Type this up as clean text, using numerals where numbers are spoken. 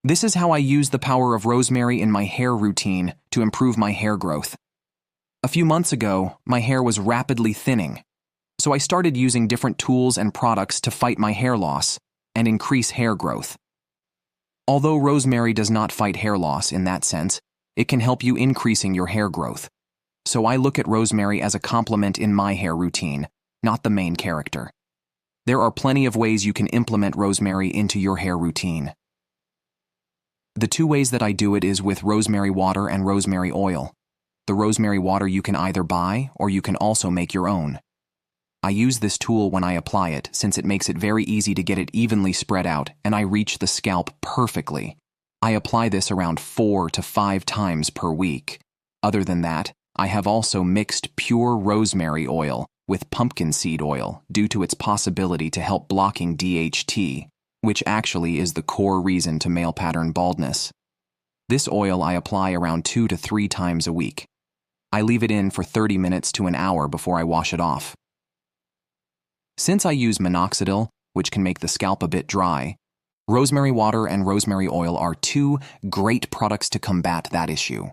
This is how I use the power of rosemary in my hair routine to improve my hair growth. A few months ago, my hair was rapidly thinning, so I started using different tools and products to fight my hair loss and increase hair growth. Although rosemary does not fight hair loss in that sense, it can help you increasing your hair growth. So I look at rosemary as a complement in my hair routine, not the main character. There are plenty of ways you can implement rosemary into your hair routine. The two ways that I do it is with rosemary water and rosemary oil. The rosemary water you can either buy or you can also make your own. I use this tool when I apply it since it makes it very easy to get it evenly spread out and I reach the scalp perfectly. I apply this around 4 to 5 times per week. Other than that, I have also mixed pure rosemary oil with pumpkin seed oil due to its possibility to help blocking DHT, which actually is the core reason to male pattern baldness. This oil I apply around 2 to 3 times a week. I leave it in for 30 minutes to an hour before I wash it off. Since I use minoxidil, which can make the scalp a bit dry, rosemary water and rosemary oil are two great products to combat that issue.